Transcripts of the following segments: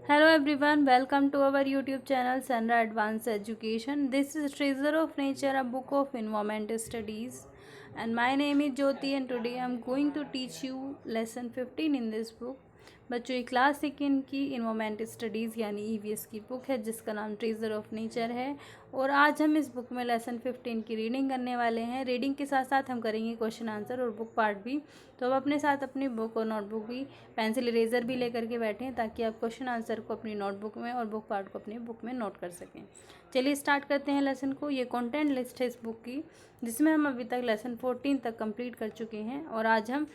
Hello everyone, welcome to our YouTube channel Sandra Advanced Education. This is Treasure of Nature, a book of environment studies. And my name is Jyoti and today I am going to teach you lesson 15 in this book. बच्चों ये class second की environment studies यानी EVS की book है जिसका नाम treasure of nature है। और आज हम इस बुक में लेसन 15 की रीडिंग करने वाले हैं। रीडिंग के साथ साथ हम करेंगे क्वेश्चन आंसर और बुक पार्ट भी। तो अब अपने साथ अपनी बुक और नोटबुक भी, पेंसिल इरेज़र भी लेकर के बैठें ताकि आप क्वेश्चन आंसर को अपनी नोटबुक में और बुक पार्ट को अपनी बुक में नोट कर सकें। चलिए स्टार्ट करते हैं लेसन को। ये कंटेंट लिस्ट है इस बुक की जिसमें हम अभी तक लेसन 14 तक कंप्लीट कर चुके हैं और आज हम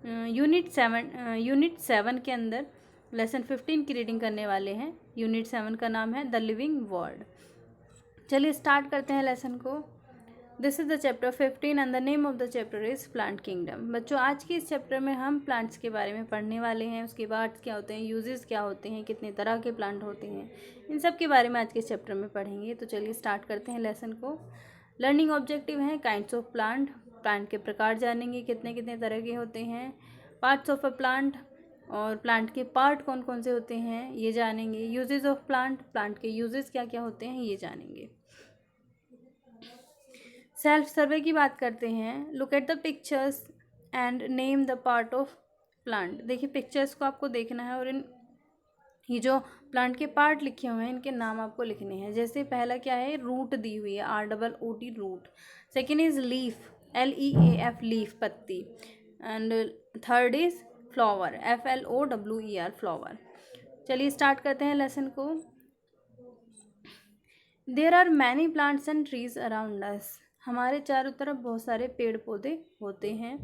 यूनिट 7 के अंदर लेसन 15 की रीडिंग करने वाले हैं। यूनिट 7 का नाम है द लिविंग वर्ल्ड। चलिए स्टार्ट करते हैं लेसन को। This is the chapter 15 and the name of the chapter is plant kingdom. बच्चों आज के इस चैप्टर में हम प्लांट्स के बारे में पढ़ने वाले हैं, उसके पार्ट्स क्या होते हैं, यूजेस क्या होते हैं, कितने तरह के प्लांट होते हैं, इन सब के बारे में आज के इस चैप्टर में पढ़ेंगे। तो चलिए स्टार्ट करते हैं लेसन को। लर्निंग ऑब्जेक्टिव है काइंड्स ऑफ प्लांट, प्लांट के प्रकार जानेंगे कितने कितने तरह के होते हैं। पार्ट्स ऑफ अ प्लांट और प्लांट के पार्ट कौन कौन से होते हैं ये जानेंगे। यूजेस ऑफ प्लांट, प्लांट के यूजेस क्या क्या होते हैं ये जानेंगे। सेल्फ सर्वे की बात करते हैं। Look at the pictures and name the part of plant. देखिए पिक्चर्स को आपको देखना है और ये जो प्लांट के पार्ट लिखे हुए हैं इनके नाम आपको लिखने हैं। जैसे पहला क्या है, रूट दी हुई है, ROOT root. Second is leaf, LEAF leaf, पत्ती। And third is flower, FLOWER flower. चलिए स्टार्ट करते हैं लेसन को। There are many plants and trees around us. हमारे चारों तरफ बहुत सारे पेड़ पौधे होते हैं।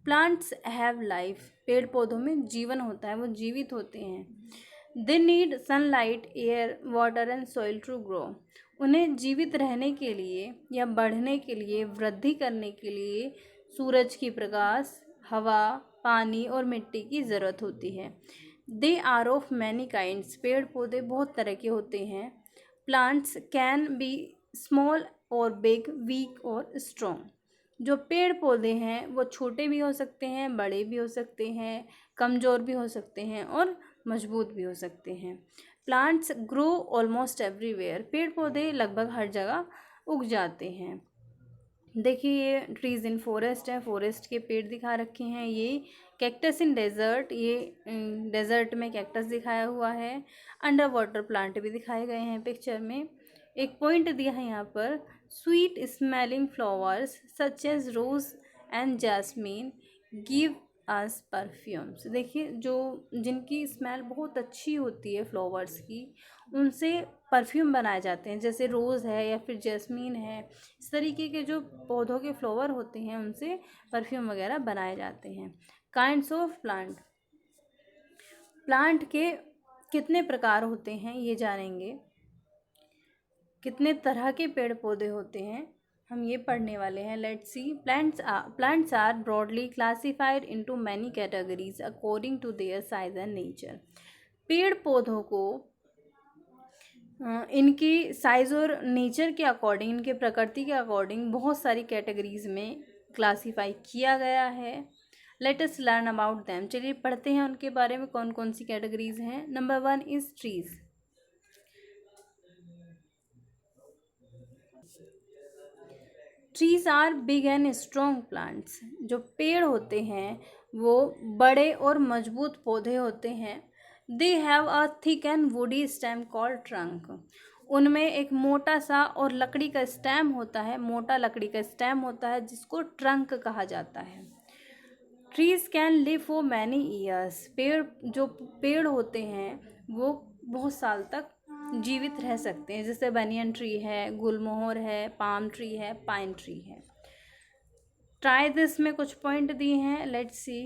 प्लांट्स हैव लाइफ, पेड़ पौधों में जीवन होता है, वो जीवित होते हैं। They need sunlight, air, water and soil to grow. उन्हें जीवित रहने के लिए या बढ़ने के लिए, वृद्धि करने के लिए सूरज की प्रकाश, हवा, पानी और मिट्टी की ज़रूरत होती है। They are of many kinds, पेड़ पौधे बहुत तरह के होते हैं। प्लांट्स कैन बी स्मॉल और बिग, वीक और स्ट्रॉन्ग। जो पेड़ पौधे हैं वो छोटे भी हो सकते हैं, बड़े भी हो सकते हैं, कमज़ोर भी हो सकते हैं और मजबूत भी हो सकते हैं। प्लांट्स ग्रो ऑलमोस्ट एवरीवेयर, पेड़ पौधे लगभग हर जगह उग जाते हैं। देखिए ये ट्रीज़ इन फॉरेस्ट है, फॉरेस्ट के पेड़ दिखा रखे हैं। ये कैक्टस इन डेजर्ट, ये डेजर्ट में कैक्टस दिखाया हुआ है। अंडर वाटर प्लांट भी दिखाए गए हैं पिक्चर में। एक पॉइंट दिया है यहाँ पर, sweet smelling flowers such as rose and jasmine give us perfumes. देखिए जो जिनकी स्मेल बहुत अच्छी होती है फ्लावर्स की, उनसे परफ्यूम बनाए जाते हैं। जैसे रोज़ है या फिर जैस्मीन है, इस तरीके के जो पौधों के फ्लावर होते हैं उनसे परफ्यूम वगैरह बनाए जाते हैं। काइंड्स ऑफ प्लांट, प्लांट के कितने प्रकार होते हैं ये जानेंगे। कितने तरह के पेड़ पौधे होते हैं हम ये पढ़ने वाले हैं। Let's see. Plants are broadly classified into many categories according to their size and nature. पेड़ पौधों को इनकी साइज़ और नेचर के अकॉर्डिंग, इनके प्रकृति के अकॉर्डिंग बहुत सारी कैटेगरीज में क्लासीफाई किया गया है। Let us learn about them. चलिए पढ़ते हैं उनके बारे में कौन कौन सी कैटेगरीज हैं। Number 1 is trees. Trees are big and strong plants. जो पेड़ होते हैं वो बड़े और मजबूत पौधे होते हैं। They have a thick and woody stem called trunk. उनमें एक मोटा सा और लकड़ी का स्टेम होता है, मोटा लकड़ी का स्टेम होता है जिसको ट्रंक कहा जाता है। Trees can live for many years. जो पेड़ होते हैं वो बहुत साल तक जीवित रह सकते हैं। जैसे बनियन ट्री है, गुलमोहर है, पाम ट्री है, पाइन ट्री है। ट्राई दिस में कुछ पॉइंट दिए हैं, let's see.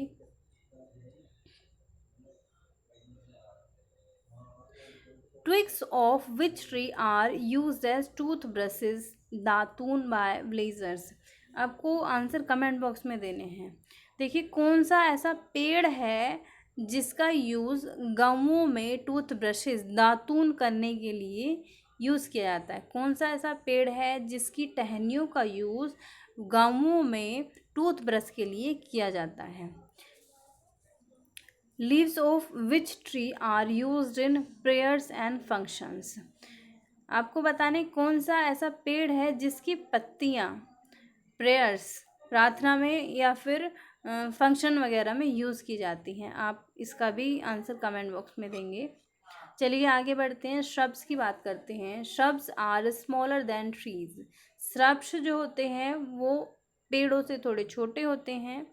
Twigs of which tree are used as tooth brushes, datun by villagers. आपको आंसर कमेंट बॉक्स में देने हैं। देखिए कौन सा ऐसा पेड़ है जिसका यूज़ गाँवों में टूथ ब्रशेज, दातून करने के लिए यूज़ किया जाता है। कौन सा ऐसा पेड़ है जिसकी टहनियों का यूज़ गाँवों में टूथ ब्रश के लिए किया जाता है। Leaves of which tree are used in prayers and functions. आपको बताने कौन सा ऐसा पेड़ है जिसकी पत्तियाँ प्रेयर्स प्रार्थना में या फिर फंक्शन वगैरह में यूज़ की जाती हैं। आप इसका भी आंसर कमेंट बॉक्स में देंगे। चलिए आगे बढ़ते हैं, श्रब्स की बात करते हैं। Shrubs are smaller than trees. Shrubs जो होते हैं वो पेड़ों से थोड़े छोटे होते हैं।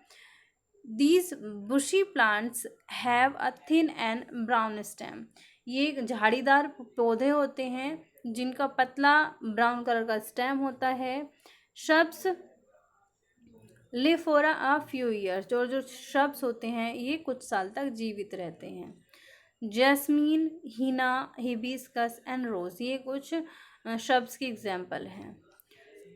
These bushy plants have a thin and brown stem. ये झाड़ीदार पौधे होते हैं जिनका पतला ब्राउन कलर का स्टेम होता है। Shrubs live for a few years. और जो श्रब्स होते हैं ये कुछ साल तक जीवित रहते हैं। जैस्मीन, हीना, हिबिस्कस एंड रोज, ये कुछ श्रब्स की एग्जाम्पल हैं।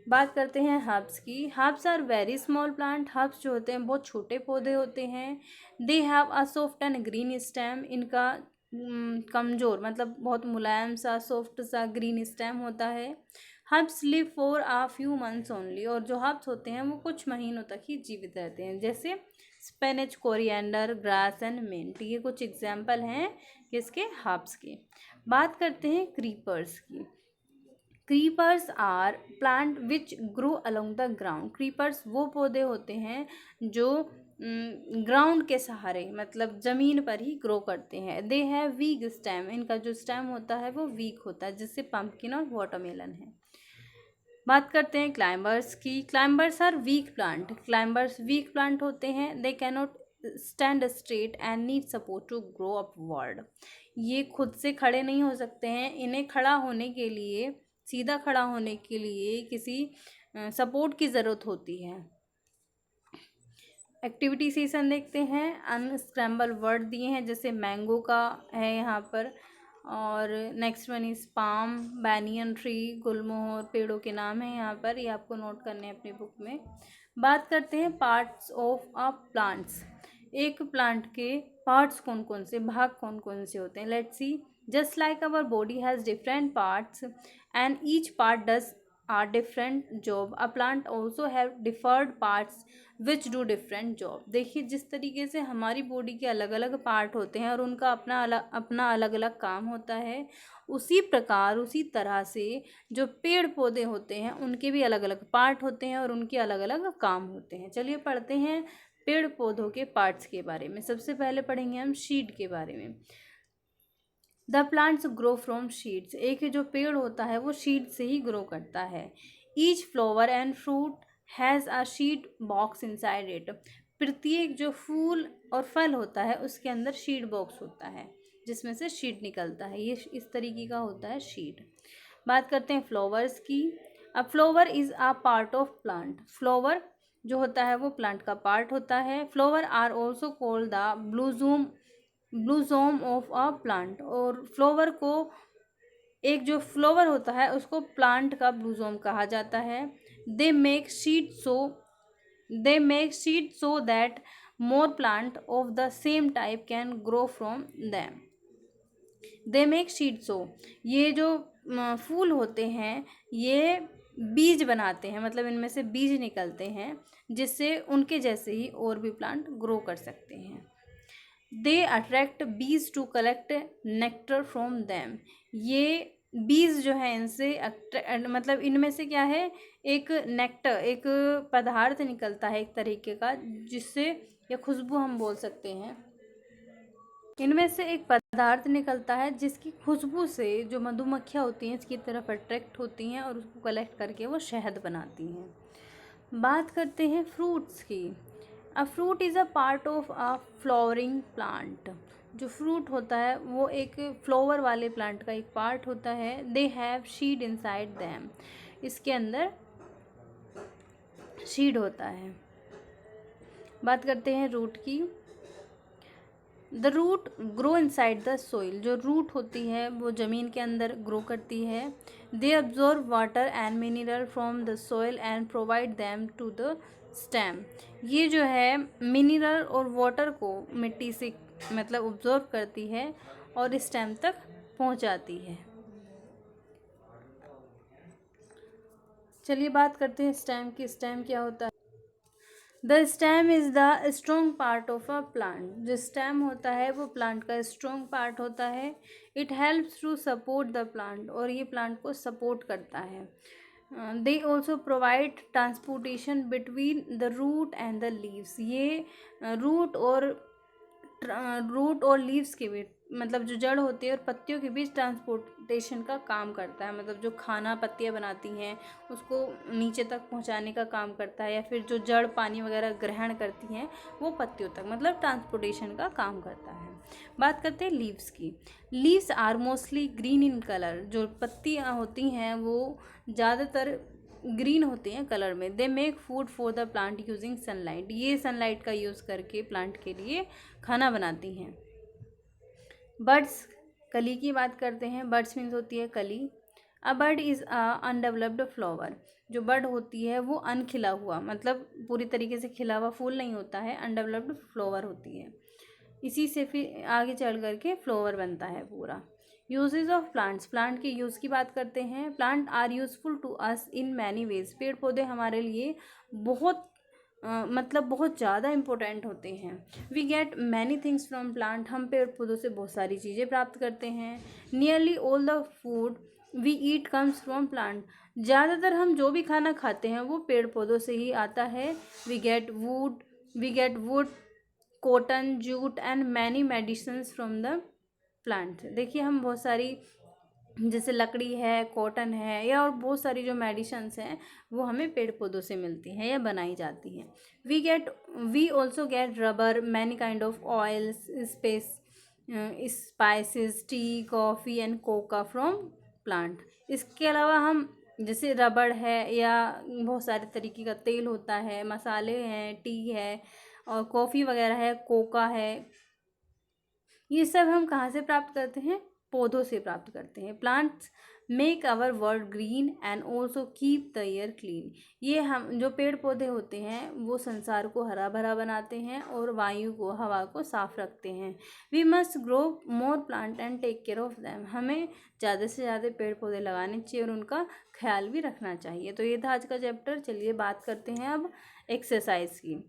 बात करते हैं हर्ब्स की। Herbs are very small plant. Herbs जो होते हैं बहुत छोटे पौधे होते हैं। They have a soft and green stem. इनका कमज़ोर मतलब बहुत मुलायम सा सॉफ्ट सा ग्रीन स्टेम होता है। Herbs live for a few months only. और जो हर्ब्स होते हैं वो कुछ महीनों तक ही जीवित रहते हैं, जैसे स्पेनिच, कोरिएंडर, ग्रास एंड मिंट। ये कुछ एग्जाम्पल हैं किसके, हर्ब्स के। बात करते हैं क्रीपर्स की। Creepers are plant which grow along the ground. Creepers वो पौधे होते हैं जो ग्राउंड के सहारे मतलब ज़मीन पर ही ग्रो करते हैं। They have week stem. इनका जो स्टेम होता है वो वीक होता है, जिससे पम्पकिन और वाटरमेलन है। बात करते हैं क्लाइंबर्स की। Climbers are weak plant. Climbers weak plant होते हैं। They cannot stand straight and need support to grow upward. ये खुद से खड़े नहीं हो सकते हैं। इन्हें खड़ा होने के लिए, सीधा खड़ा होने के लिए किसी सपोर्ट की ज़रूरत होती है। एक्टिविटी सेशन देखते हैं। अनस्क्रैम्बल वर्ड दिए हैं, जैसे मैंगो का है यहाँ पर, और next one is palm, banyan tree, gulmohar पेड़ों के नाम हैं यहाँ पर, ये आपको नोट करने हैं अपनी बुक में। बात करते हैं पार्ट्स ऑफ अ प्लांट्स। एक प्लांट के पार्ट्स कौन कौन से, भाग कौन कौन से होते हैं। Let's see. Just like our body has different parts and each part does a different job, a plant also have different parts which do different job। देखिए जिस तरीके से हमारी बॉडी के अलग अलग पार्ट होते हैं और उनका अपना अलग अलग काम होता है, उसी प्रकार उसी तरह से जो पेड़ पौधे होते हैं उनके भी अलग अलग पार्ट होते हैं और उनके अलग अलग काम होते हैं। चलिए पढ़ते हैं पेड़ पौधों के पार्ट्स के बारे में। सबसे पहले पढ़ेंगे हम शीड के बारे में। The plants grow from शीड्स। एक जो पेड़ होता है वो शीड से ही ग्रो करता है। Each flower and fruit has a शीड box inside it. प्रत्येक जो फूल और फल होता है उसके अंदर शीड बॉक्स होता है जिसमें से शीड निकलता है। ये इस तरीके का होता है शीड। बात करते हैं फ्लावर्स की। A flower is a part of plant. Flower जो होता है वो प्लांट का पार्ट होता है। Flower are also called the blossom of a plant. और फ्लावर को, एक जो फ्लावर होता है उसको प्लांट का ब्लूजोम कहा जाता है। They make seed so that more plant of the same type can grow from them. They make seed सो, ये जो फूल होते हैं ये बीज बनाते हैं, मतलब इनमें से बीज निकलते हैं जिससे उनके जैसे ही और भी प्लांट ग्रो कर सकते हैं। They attract bees to collect nectar from them. ये बीज जो है इनसे मतलब इनमें से क्या है, एक नेक्टर, एक पदार्थ निकलता है एक तरीके का, जिससे या खुशबू हम बोल सकते हैं। इनमें से एक पदार्थ निकलता है जिसकी खुशबू से जो मधुमक्खियाँ होती हैं इसकी तरफ अट्रैक्ट होती हैं और उसको कलेक्ट करके वो शहद बनाती हैं। बात करते हैं फ्रूट्स की। A fruit is a part of a flowering plant. जो फ्रूट होता है वो एक फ्लावर वाले प्लांट का एक पार्ट होता है। They have शीड inside them. इसके अंदर शीड होता है। बात करते हैं रूट की। The root grow inside the soil. जो रूट होती है वो ज़मीन के अंदर ग्रो करती है। They absorb water and mineral from the soil and provide them to the stem. ये जो है मिनरल और वाटर को मिट्टी से मतलब ऑब्जॉर्व करती है और स्टेम तक पहुंचाती है। चलिए बात करते हैं स्टेम की। स्टेम क्या होता है। The stem is the strong part of a plant. जो स्टेम होता है वो प्लांट का स्ट्रॉन्ग पार्ट होता है। It helps to support the plant, और ये प्लांट को सपोर्ट करता है। They also provide transportation between the root and the leaves. ये रूट और लीव्स के बीच, मतलब जो जड़ होती है और पत्तियों के बीच ट्रांसपोर्टेशन का काम करता है। मतलब जो खाना पत्तियां बनाती हैं उसको नीचे तक पहुंचाने का काम करता है, या फिर जो जड़ पानी वगैरह ग्रहण करती हैं वो पत्तियों तक, मतलब ट्रांसपोर्टेशन का काम करता है। बात करते हैं लीव्स की। Leaves are mostly green in colour. जो पत्तियां होती हैं वो ज़्यादातर ग्रीन होती हैं कलर में। They make food for the plant using sunlight. ये सनलाइट का यूज़ करके प्लांट के लिए खाना बनाती हैं। बर्ड्स, कली की बात करते हैं। बर्ड्स मीन्स होती है कली। A bird is a undeveloped flower. जो बर्ड होती है वो अनखिला हुआ, मतलब पूरी तरीके से खिला हुआ फूल नहीं होता है, अनडेवलप्ड फ्लावर होती है। इसी से फिर आगे चल करके फ्लावर बनता है पूरा। यूजेज ऑफ प्लांट्स, प्लांट के यूज़ की बात करते हैं। Plant are useful to us in many ways. पेड़ पौधे हमारे लिए बहुत मतलब बहुत ज़्यादा इम्पोर्टेंट होते हैं। We get many things from plant. हम पेड़ पौधों से बहुत सारी चीज़ें प्राप्त करते हैं। Nearly all the food we eat comes from plant. ज़्यादातर हम जो भी खाना खाते हैं वो पेड़ पौधों से ही आता है। We get wood, cotton, jute and many medicines from the plant. देखिए हम बहुत सारी, जैसे लकड़ी है, कॉटन है, या और बहुत सारी जो मेडिसिन्स हैं वो हमें पेड़ पौधों से मिलती हैं या बनाई जाती हैं। We also get rubber, many kind of oils, spices, tea, coffee and coca from plant. इसके अलावा हम, जैसे रबड़ है या बहुत सारे तरीके का तेल होता है, मसाले हैं, टी है और कॉफ़ी वगैरह है, कोका है, ये सब हम कहाँ से प्राप्त करते हैं? पौधों से प्राप्त करते हैं। Plants make our world green and also keep the air clean. ये हम जो पेड़ पौधे होते हैं वो संसार को हरा भरा बनाते हैं और वायु को, हवा को साफ रखते हैं। We must grow more plant and take care of them. हमें ज़्यादा से ज़्यादा पेड़ पौधे लगाने चाहिए और उनका ख्याल भी रखना चाहिए। तो ये था आज का चैप्टर। चलिए बात करते हैं अब एक्सरसाइज की।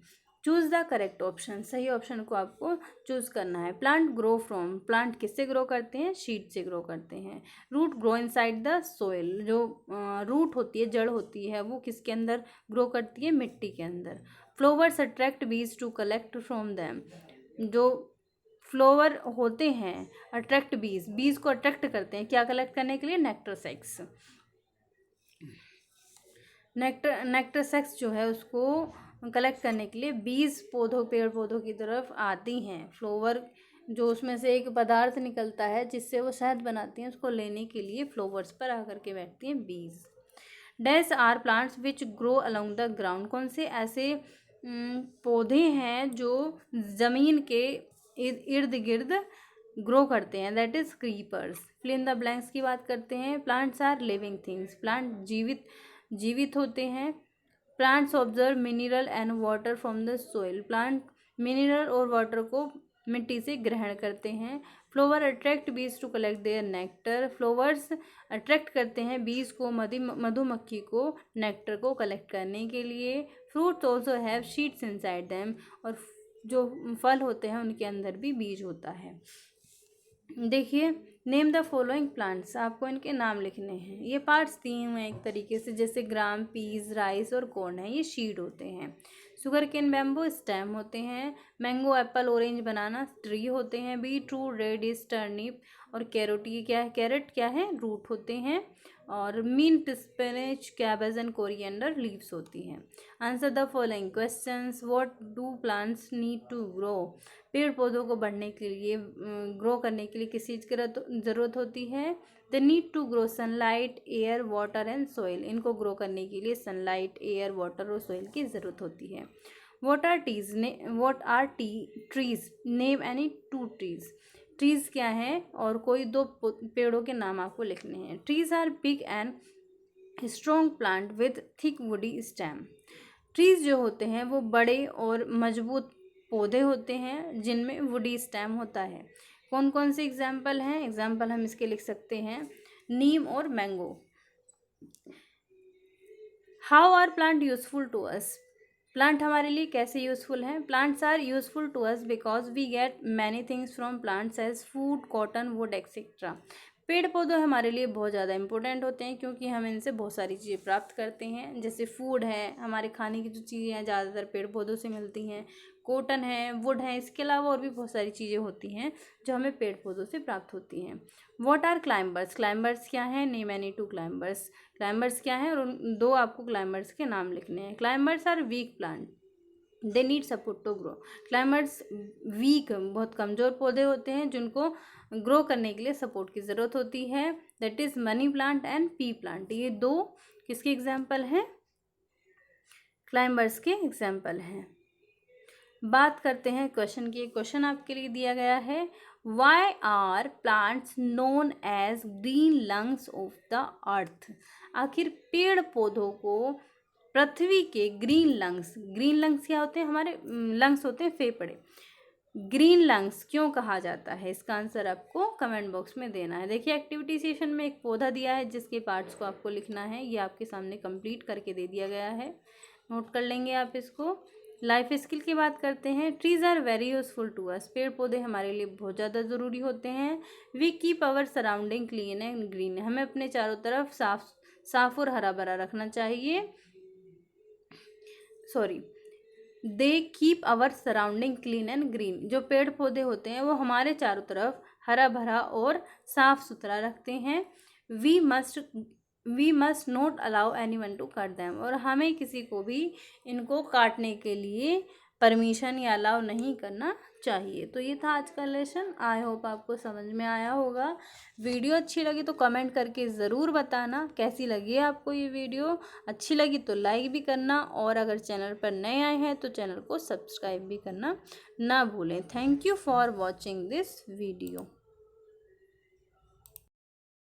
Choose the correct option. सही ऑप्शन को आपको चूज़ करना है। प्लांट ग्रो फ्रॉम, प्लांट किससे ग्रो करते हैं? शीट से ग्रो करते हैं। Root grow inside the soil. जो रूट होती है, जड़ होती है, वो किसके अंदर ग्रो करती है? मिट्टी के अंदर। Flowers attract bees to collect from them. जो फ्लावर होते हैं अट्रैक्ट बीज, बीज को अट्रैक्ट करते हैं क्या कलेक्ट करने के लिए? Nectar sex. नेक्टर सेक्स जो है उसको कलेक्ट करने के लिए बीज पेड़ पौधों की तरफ आती हैं। फ्लावर जो उसमें से एक पदार्थ निकलता है जिससे वो शहद बनाती हैं, उसको लेने के लिए फ्लावर्स पर आकर के बैठती हैं bees. Dash are plants which grow along the ground. कौन से ऐसे पौधे हैं जो ज़मीन के इर्द गिर्द ग्रो करते हैं? That is creepers. Fill in the blanks की बात करते हैं। Plants are living things. Plant जीवित होते हैं। Plants observe mineral and water from the soil. Plant mineral और वाटर को मिट्टी से ग्रहण करते हैं। Flower attract bees to collect their nectar. Flowers attract करते हैं बीज को, मधुमक्खी को नेक्टर को कलेक्ट करने के लिए। Fruits also have seeds inside them. और जो फल होते हैं उनके अंदर भी बीज होता है। देखिए, नेम द फॉलोइंग प्लांट्स। आपको इनके नाम लिखने हैं। ये पार्ट्स दिए हुए हैं एक तरीके से, जैसे ग्राम, पीज, राइस और कॉर्न है, ये सीड होते हैं। शुगर केन, बैम्बू स्टेम होते हैं। मैंगो, एप्पल, ऑरेंज, बनाना ट्री होते हैं। बीटरूट, रेडिश, टर्निप और कैरोट, ये क्या है? कैरेट क्या है? रूट होते हैं। और mint, spinach, cabbage and coriander leaves होती हैं। Answer the following questions. What do plants need to grow. पेड़ पौधों को बढ़ने के लिए, ग्रो करने के लिए किस चीज़ की ज़रूरत होती है? They need to grow sunlight, air, water and soil. इनको ग्रो करने के लिए सनलाइट, एयर, वाटर और सॉइल की ज़रूरत होती है। What are trees? Name any two trees. Trees क्या है? और कोई दो पेड़ों के नाम आपको लिखने हैं। Trees are big and strong plant with thick woody stem. Trees जो होते हैं वो बड़े और मजबूत पौधे होते हैं जिनमें वुडी स्टेम होता है। कौन कौन से एग्जाम्पल हैं? एग्जाम्पल हम इसके लिख सकते हैं, नीम और mango. How are plant useful to us? Plant हमारे लिए कैसे यूज़फुल हैं? Plants are useful to us because we get many things from plants as food, cotton, wood etcetera. पेड़ पौधे हमारे लिए बहुत ज़्यादा इंपॉर्टेंट होते हैं क्योंकि हम इनसे बहुत सारी चीज़ें प्राप्त करते हैं। जैसे फूड है, हमारे खाने की जो चीज़ें हैं ज़्यादातर पेड़ पौधों से मिलती हैं। कॉटन है, वुड है, इसके अलावा और भी बहुत सारी चीज़ें होती हैं जो हमें पेड़ पौधों से प्राप्त होती हैं। What are climbers? क्लाइंबर्स क्या हैं? Name any to climbers. Climbers क्या हैं और उन दो आपको क्लाइंबर्स के नाम लिखने हैं। Climbers are weak plant, they need support to grow. Climbers weak, बहुत कमज़ोर पौधे होते हैं जिनको ग्रो करने के लिए सपोर्ट की ज़रूरत होती है। That is money plant and P plant. ये दो किसके एग्जाम्पल हैं? क्लाइंबर्स के एग्जाम्पल हैं। बात करते हैं क्वेश्चन की। क्वेश्चन आपके लिए दिया गया है, why are plants known as green lungs of the earth? आखिर पेड़ पौधों को पृथ्वी के ग्रीन लंग्स क्या होते हैं? हमारे लंग्स होते हैं फेफड़े। ग्रीन लंग्स क्यों कहा जाता है? इसका आंसर आपको कमेंट बॉक्स में देना है। देखिए एक्टिविटी सेशन में एक पौधा दिया है जिसके पार्ट्स को आपको लिखना है। ये आपके सामने कंप्लीट करके दे दिया गया है, नोट कर लेंगे आप इसको। लाइफ स्किल की बात करते हैं। Trees are very useful to us. पेड़ पौधे हमारे लिए बहुत ज़्यादा ज़रूरी होते हैं। We keep our surrounding clean and green. हमें अपने चारों तरफ साफ और हरा भरा रखना चाहिए। They keep our surrounding clean and green. जो पेड़ पौधे होते हैं वो हमारे चारों तरफ हरा भरा और साफ सुथरा रखते हैं। We must not allow anyone to cut them. और हमें किसी को भी इनको काटने के लिए परमिशन या अलाउ नहीं करना चाहिए। तो ये था आज का लेसन। आई होप आपको समझ में आया होगा। वीडियो अच्छी लगी तो कमेंट करके ज़रूर बताना कैसी लगी है आपको ये वीडियो। अच्छी लगी तो लाइक भी करना और अगर चैनल पर नए आए हैं तो चैनल को सब्सक्राइब भी करना ना भूलें। Thank you for watching this video.